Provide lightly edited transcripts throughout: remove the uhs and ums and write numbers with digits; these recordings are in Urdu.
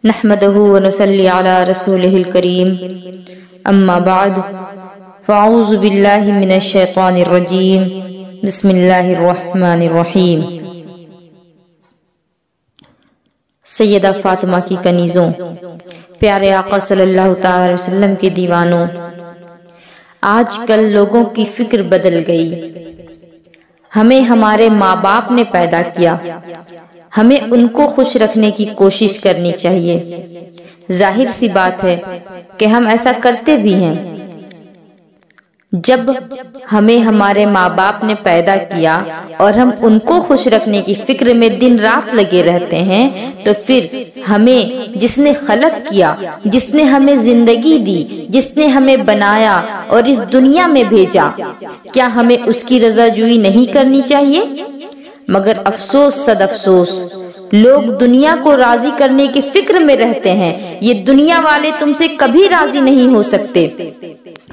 نحمده ونصلي على رسوله الكريم اما بعد فاعوذ باللہ من الشیطان الرجیم بسم اللہ الرحمن الرحیم۔ سیدہ فاطمہ کی کنیزوں، پیارے آقا صلی اللہ تعالی علیہ وسلم کے دیوانوں، آج کل لوگوں کی فکر بدل گئی۔ ہمیں ہمارے ماں باپ نے پیدا کیا، ہمیں ان کو خوش رکھنے کی کوشش کرنی چاہیے۔ ظاہر سی بات ہے کہ ہم ایسا کرتے بھی ہیں۔ جب ہمیں ہمارے ماں باپ نے پیدا کیا اور ہم ان کو خوش رکھنے کی فکر میں دن رات لگے رہتے ہیں، تو پھر ہمیں جس نے خلق کیا، جس نے ہمیں زندگی دی، جس نے ہمیں بنایا اور اس دنیا میں بھیجا، کیا ہمیں اس کی رضا جوئی نہیں کرنی چاہیے؟ مگر افسوس صد افسوس، لوگ دنیا کو راضی کرنے کی فکر میں رہتے ہیں۔ یہ دنیا والے تم سے کبھی راضی نہیں ہو سکتے۔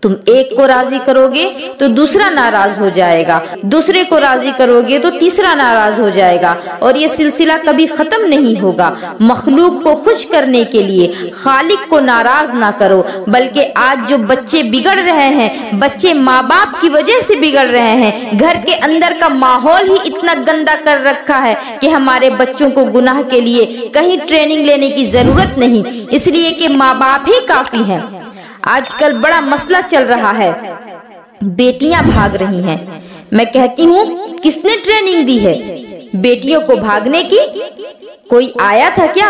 تم ایک کو راضی کرو گے تو دوسرا ناراض ہو جائے گا، دوسرے کو راضی کرو گے تو تیسرا ناراض ہو جائے گا، اور یہ سلسلہ کبھی ختم نہیں ہوگا۔ مخلوق کو خوش کرنے کے لیے خالق کو ناراض نہ کرو، بلکہ آج جو بچے بگڑ رہے ہیں، بچے ماں باپ کی وجہ سے بگڑ رہے ہیں۔ گھر کے اندر کا ماحول ہی اتنا گندا کر رکھا ہے کہ ہمارے بچوں کو گناہ کے لیے کہیں ٹریننگ لینے کی ضرورت نہیں، اس لیے کہ ماں باپ ہی کافی ہیں۔ آج کل بڑا مسئلہ چل رہا ہے، بیٹیاں بھاگ رہی ہیں۔ میں کہتی ہوں، کس نے ٹریننگ دی ہے بیٹیوں کو بھاگنے کی؟ کوئی آیا تھا کیا؟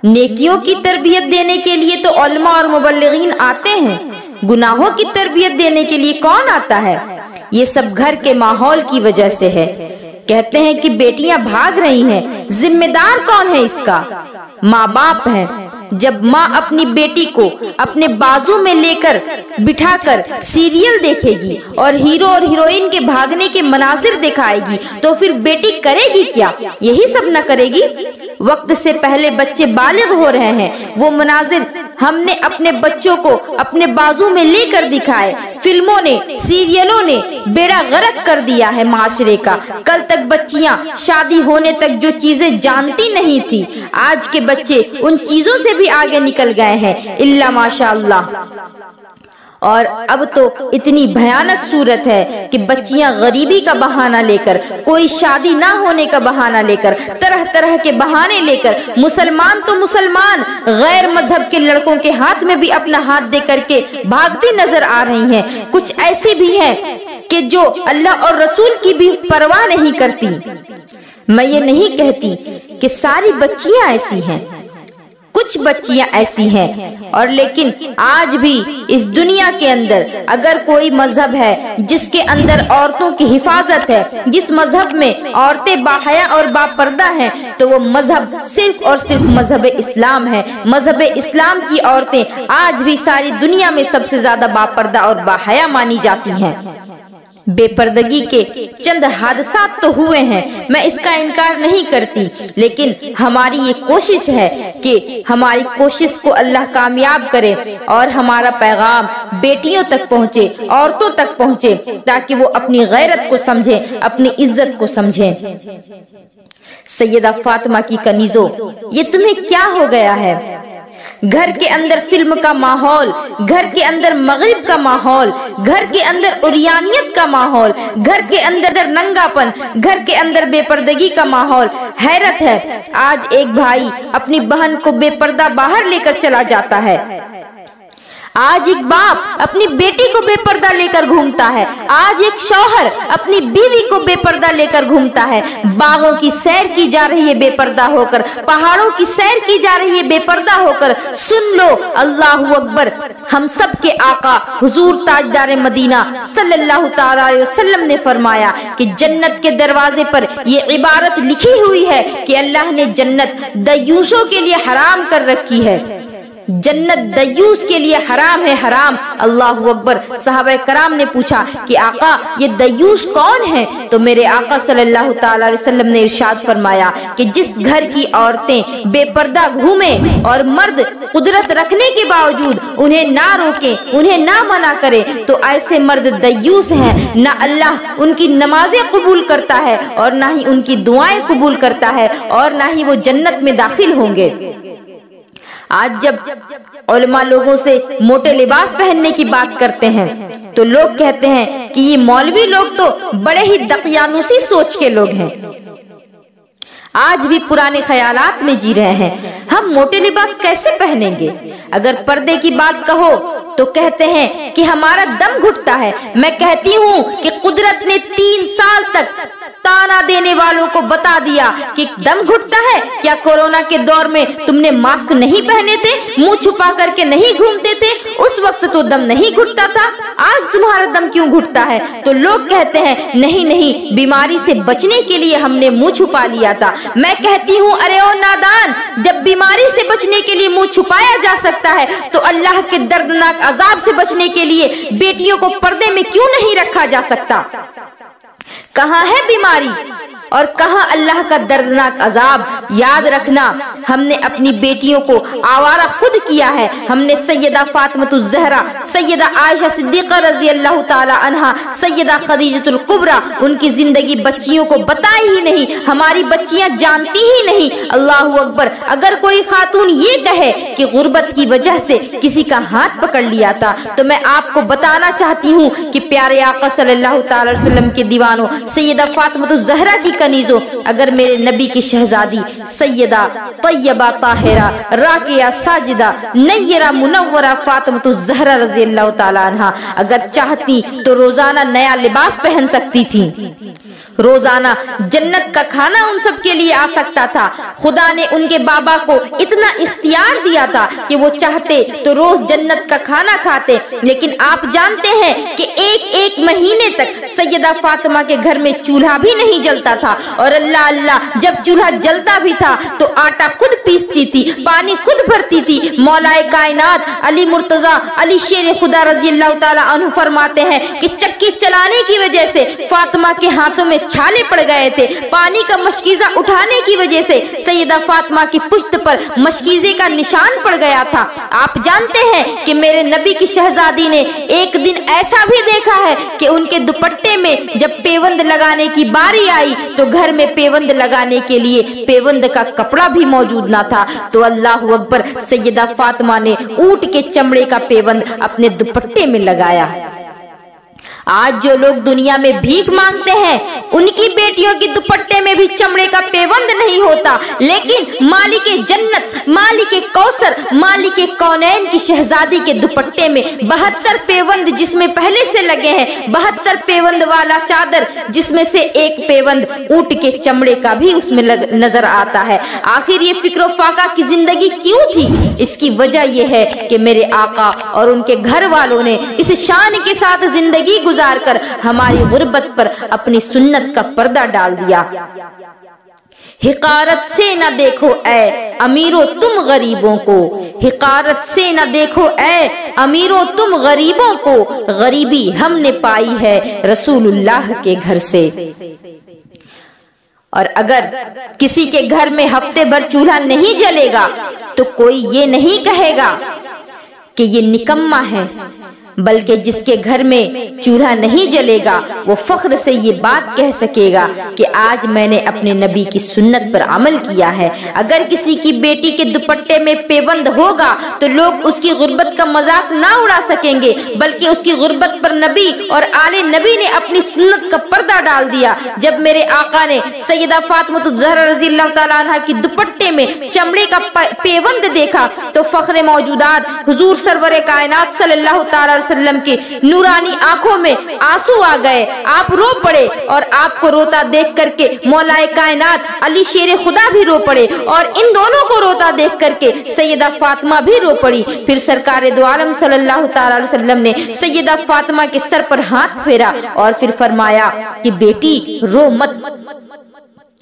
نیکیوں کی تربیت دینے کے لیے تو علماء اور مبلغین آتے ہیں، گناہوں کی تربیت دینے کے لیے کون آتا ہے؟ یہ سب گھر کے ماحول کی وجہ سے ہے۔ کہتے ہیں کہ بیٹیاں بھاگ رہی ہیں، ذمہ دار کون ہے اس کا؟ ماں باپ ہیں۔ جب ماں اپنی بیٹی کو اپنے بازو میں لے کر بٹھا کر سیریل دیکھے گی اور ہیرو اور ہیروئن کے بھاگنے کے مناظر دکھائے گی، تو پھر بیٹی کرے گی کیا؟ یہی سب نہ کرے گی؟ وقت سے پہلے بچے بالغ ہو رہے ہیں، وہ مناظر ہم نے اپنے بچوں کو اپنے بازو میں لے کر دکھائے۔ فلموں نے، سیریلوں نے بیڑا غرق کر دیا ہے معاشرے کا۔ کل تک بچیاں شادی ہونے تک جو چیزیں جانتی نہیں تھی، آج کے بچے ان چیزوں سے بھی آگے نکل گئے ہیں، الا ماشاء اللہ۔ اور اب تو اتنی بھیانک صورت ہے کہ بچیاں غریبی کا بہانہ لے کر، کوئی شادی نہ ہونے کا بہانہ لے کر، طرح طرح کے بہانے لے کر، مسلمان تو مسلمان غیر مذہب کے لڑکوں کے ہاتھ میں بھی اپنا ہاتھ دے کر کے بھاگتی نظر آ رہی ہیں۔ کچھ ایسی بھی ہیں کہ جو اللہ اور رسول کی بھی پرواہ نہیں کرتی۔ میں یہ نہیں کہتی کہ ساری بچیاں ایسی ہیں، کچھ بچیاں ایسی ہیں، اور لیکن آج بھی اس دنیا کے اندر اگر کوئی مذہب ہے جس کے اندر عورتوں کی حفاظت ہے، جس مذہب میں عورتیں باحیا اور باپردہ ہیں، تو وہ مذہب صرف اور صرف مذہب اسلام ہے۔ مذہب اسلام کی عورتیں آج بھی ساری دنیا میں سب سے زیادہ باپردہ اور باحیا مانی جاتی ہیں۔ بے پردگی کے چند حادثات تو ہوئے ہیں، میں اس کا انکار نہیں کرتی، لیکن ہماری یہ کوشش ہے کہ ہماری کوشش کو اللہ کامیاب کرے اور ہمارا پیغام بیٹیوں تک پہنچے، عورتوں تک پہنچے، تاکہ وہ اپنی غیرت کو سمجھیں، اپنی عزت کو سمجھیں۔ سیدہ فاطمہ کی کنیزوں، یہ تمہیں کیا ہو گیا ہے؟ گھر کے اندر فلم کا ماحول، گھر کے اندر مغرب کا ماحول، گھر کے اندر عریانیت کا ماحول، گھر کے اندر ننگا پن، گھر کے اندر بے پردگی کا ماحول۔ حیرت ہے، آج ایک بھائی اپنی بہن کو بے پردہ باہر لے کر چلا جاتا ہے، آج ایک باپ اپنی بیٹی کو بے پردہ لے کر گھومتا ہے، آج ایک شوہر اپنی بیوی کو بے پردہ لے کر گھومتا ہے۔ باغوں کی سیر کی جا رہی ہے بے پردہ ہو کر، پہاڑوں کی سیر کی جا رہی ہے بے پردہ ہو کر۔ سن لو، اللہ اکبر، ہم سب کے آقا حضور تاجدار مدینہ صلی اللہ تعالی علیہ وسلم نے فرمایا کہ جنت کے دروازے پر یہ عبارت لکھی ہوئی ہے کہ اللہ نے جنت دیوسوں کے لیے حرام کر رکھی ہے۔ جنت دیوس کے لیے حرام ہے، حرام۔ اللہ اکبر۔ صحابہ کرام نے پوچھا کہ آقا یہ دیوس کون ہے؟ تو میرے آقا صلی اللہ تعالی علیہ وسلم نے ارشاد فرمایا کہ جس گھر کی عورتیں بے پردہ گھومیں اور مرد قدرت رکھنے کے باوجود انہیں نہ روکے، انہیں نہ منع کرے، تو ایسے مرد دیوس ہیں۔ نہ اللہ ان کی نمازیں قبول کرتا ہے اور نہ ہی ان کی دعائیں قبول کرتا ہے اور نہ ہی وہ جنت میں داخل ہوں گے۔ آج جب علماء لوگوں سے موٹے لباس پہننے کی بات کرتے ہیں تو لوگ کہتے ہیں کہ یہ مولوی لوگ تو بڑے ہی دقیانوسی سوچ کے لوگ ہیں، آج بھی پرانے خیالات میں جی رہے ہیں، ہم موٹے لباس کیسے پہنیں گے؟ اگر پردے کی بات کہو تو کہتے ہیں کہ ہمارا دم گھٹتا ہے۔ میں کہتی ہوں کہ قدرت نے 3 سال تک تانا دینے والوں کو بتا دیا کہ دم گھٹتا ہے۔ کیا کورونا کے دور میں تم نے ماسک نہیں پہنے تھے، منہ چھپا کر کے نہیں گھومتے تھے؟ اس وقت تو دم نہیں گھٹتا تھا، آج تمہارا دم کیوں گھٹتا ہے؟ تو لوگ کہتے ہیں نہیں، بیماری سے بچنے کے لیے ہم نے منہ چھپا لیا تھا۔ میں کہتی ہوں ارے او نادان، جب بیماری سے بچنے کے لیے منہ چھپایا جا سکتا ہے تو اللہ کے دردناک عذاب سے بچنے کے لیے بیٹیوں کو پردے میں کیوں نہیں رکھا جا سکتا؟ کہاں ہے بیماری اور کہاں اللہ کا دردناک عذاب؟ یاد رکھنا، ہم نے اپنی بیٹیوں کو آوارہ خود کیا ہے۔ ہم نے سیدہ فاطمۃ الزہرا، سیدہ عائشہ صدیقہ رضی اللہ تعالی عنہا، سیدہ خدیجہ الکبریٰ، ان کی زندگی بچیوں کو بتائی ہی نہیں، ہماری بچیاں جانتی ہی نہیں۔ اللہ اکبر! اگر کوئی خاتون یہ کہے کہ غربت کی وجہ سے کسی کا ہاتھ پکڑ لیا تھا تو میں آپ کو بتانا چاہتی ہوں کہ پیارے آقا صلی اللہ تعالی وسلم کے دیوانوں، سیدہ فاطمۃ الزہرا کی کنیزوں، اگر میرے نبی کی شہزادی سیدہ طیبہ طاہرہ راکیہ ساجدہ نیرہ منورہ فاطمۃ الزہرا رضی اللہ تعالی عنہا اگر چاہتی تو روزانہ نیا لباس پہن سکتی تھی، روزانہ جنت کا کھانا ان سب کے لیے آ سکتا تھا۔ خدا نے ان کے بابا کو اتنا اختیار دیا تھا کہ وہ چاہتے تو روز جنت کا کھانا کھاتے، لیکن آپ جانتے ہیں کہ ایک مہینے تک سیدہ فاطمہ کے گھر میں چولہا بھی نہیں جلتا تھا، اور اللہ جب چولہا جلتا بھی تھا تو آٹا خود پیستی تھی، پانی خود بھرتی تھی۔ مولا کائنات علی مرتضی علی شیر خدا رضی اللہ تعالی عنہ فرماتے ہیں کہ چکی چلانے کی وجہ سے فاطمہ کے ہاتھوں میں چھالے پڑ گئے تھے، پانی کا مشکیزہ اٹھانے کی وجہ سے سیدہ فاطمہ کی پشت پر مشکیزے کا نشان پڑ گیا تھا۔ آپ جانتے ہیں کہ میرے نبی کی شہزادی نے ایک دن ایسا بھی دیکھا ہے کہ ان کے دوپٹے میں جب پیوند لگانے کی باری آئی تو گھر میں پیوند لگانے کے لیے پیوند کا کپڑا بھی موجود نہ تھا، تو اللہ اکبر، سیدہ فاطمہ نے اونٹ کے چمڑے کا پیوند اپنے دوپٹے میں لگایا۔ آج جو لوگ دنیا میں بھیک مانگتے ہیں ان کی بیٹیوں کی دوپٹے میں بھی چمڑے کا پیوند نہیں ہوتا، لیکن مالک جنت، مالک کوثر، مالک کونین کی شہزادی کے دوپٹے میں 72 پیوند جس میں پہلے سے لگے ہیں، 72 پیوند والا چادر جس میں سے ایک پیوند اونٹ کے چمڑے کا بھی اس میں نظر آتا ہے۔ آخر یہ فکر و فاقہ کی زندگی کیوں تھی؟ اس کی وجہ یہ ہے کہ میرے آقا اور ان کے گھر والوں نے اس شان کے ساتھ زندگی گزار کر ہماری غربت پر اپنی سنت کا پردہ ڈال دیا۔ حقارت سے نہ دیکھو اے امیروں تم غریبوں کو، حقارت سے نہ دیکھو اے امیروں تم غریبوں کو، غریبی ہم نے پائی ہے رسول اللہ کے گھر سے۔ اور اگر کسی کے گھر میں ہفتے بھر چولہا نہیں جلے گا تو کوئی یہ نہیں کہے گا کہ یہ نکما ہے، بلکہ جس کے گھر میں چولہا نہیں جلے گا وہ فخر سے یہ بات کہہ سکے گا کہ آج میں نے اپنے نبی کی سنت پر عمل کیا ہے۔ اگر کسی کی بیٹی کے دوپٹے میں پیوند ہوگا تو لوگ اس کی غربت کا مذاق نہ اڑا سکیں گے، بلکہ اس کی غربت پر نبی اور آل نبی نے اپنی سنت کا پردہ ڈال دیا۔ جب میرے آقا نے سیدہ فاطمہ الزہرا رضی اللہ تعالیٰ عنہ کی دوپٹے میں چمڑے کا پیوند دیکھا تو فخر موجودات حضور سرور کائنات صلی اللہ تعالی وسلم کی نورانی آنکھوں میں آنسو آ گئے، آپ رو پڑے، اور آپ کو روتا دیکھ کر کے مولا کائنات علی شیر خدا بھی رو پڑے، اور ان دونوں کو روتا دیکھ کر کے سیدہ فاطمہ بھی رو پڑی۔ پھر سرکار دو عالم صلی اللہ تعالی علیہ وسلم نے سیدہ فاطمہ کے سر پر ہاتھ پھیرا اور پھر فرمایا کہ بیٹی رو مت،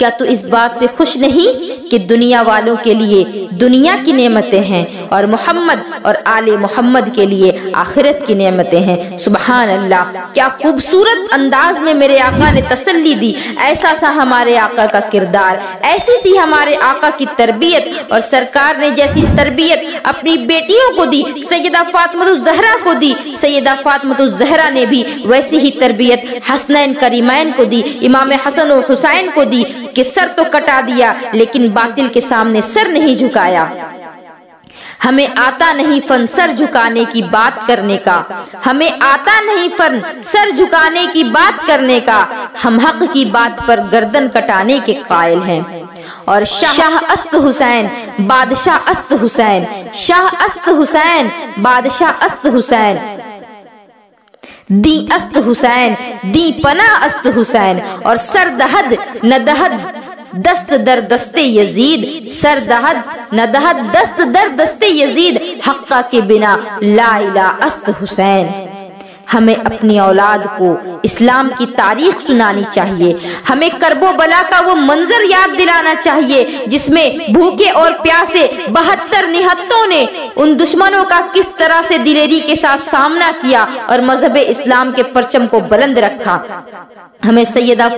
کیا تو اس بات سے خوش نہیں کہ دنیا والوں کے لیے دنیا کی نعمتیں ہیں اور محمد اور آل محمد کے لیے آخرت کی نعمتیں ہیں؟ سبحان اللہ، کیا خوبصورت انداز میں میرے آقا نے تسلی دی۔ ایسا تھا ہمارے آقا کا کردار، ایسی تھی ہمارے آقا کی تربیت، اور سرکار نے جیسی تربیت اپنی بیٹیوں کو دی، سیدہ فاطمہ الزہرا کو دی، سیدہ فاطمہ الزہرا نے بھی ویسی ہی تربیت حسنین کریمین کو دی، امام حسن و حسین کو دی کہ سر تو کٹا دیا لیکن باطل کے سامنے سر نہیں جھکایا۔ ہمیں آتا نہیں فن سر جھکانے کی بات کرنے کا، ہمیں آتا نہیں فن سر جھکانے کی بات کرنے کا، ہم حق کی بات پر گردن کٹانے کے قائل ہیں۔ اور شاہ است حسین بادشاہ است حسین، شاہ است حسین بادشاہ است حسین، دی است حسین دی پناہ است حسین، اور سر دہد نہ دہد دست در دست یزید، سر دہد نہ دہد دست در دست یزید، حقہ کے بنا لا الہ است حسین۔ ہمیں اپنی اولاد کو اسلام کی تاریخ سنانی چاہیے، ہمیں کرب و بلا کا وہ منظر یاد دلانا چاہیے جس میں بھوکے اور پیاسے 72 نہتوں نے ان دشمنوں کا کس طرح سے دلیری کے ساتھ سامنا کیا اور مذہب اسلام کے پرچم کو بلند رکھا۔ ہمیں سیدہ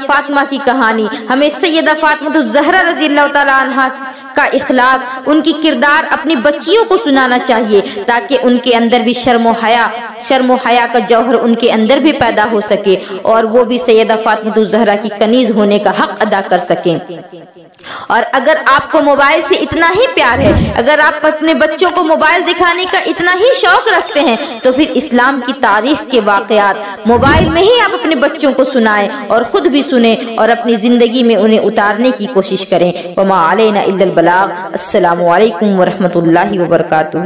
فاطمہ کی کہانی، ہمیں سیدہ فاطمہ الزہرا رضی اللہ تعالیٰ عنہا کا اخلاق، ان کی کردار اپنی بچیوں کو سنانا چاہیے تاکہ ان کے اندر بھی شرم و حیا کا جوہر ان کے اندر بھی پیدا ہو سکے اور وہ بھی سیدہ فاطمہ الزہرا کی کنیز ہونے کا حق ادا کر سکیں۔ اور اگر آپ کو موبائل سے اتنا ہی پیار ہے، اگر آپ اپنے بچوں کو موبائل دکھانے کا اتنا ہی شوق رکھتے ہیں، تو پھر اسلام کی تاریخ کے واقعات موبائل میں ہی آپ اپنے بچوں کو سنائیں اور خود بھی سنیں اور اپنی زندگی میں انہیں اتارنے کی کوشش کریں۔ وما علینا الا البلاغ۔ السلام علیکم ورحمۃ اللہ وبرکاتہ۔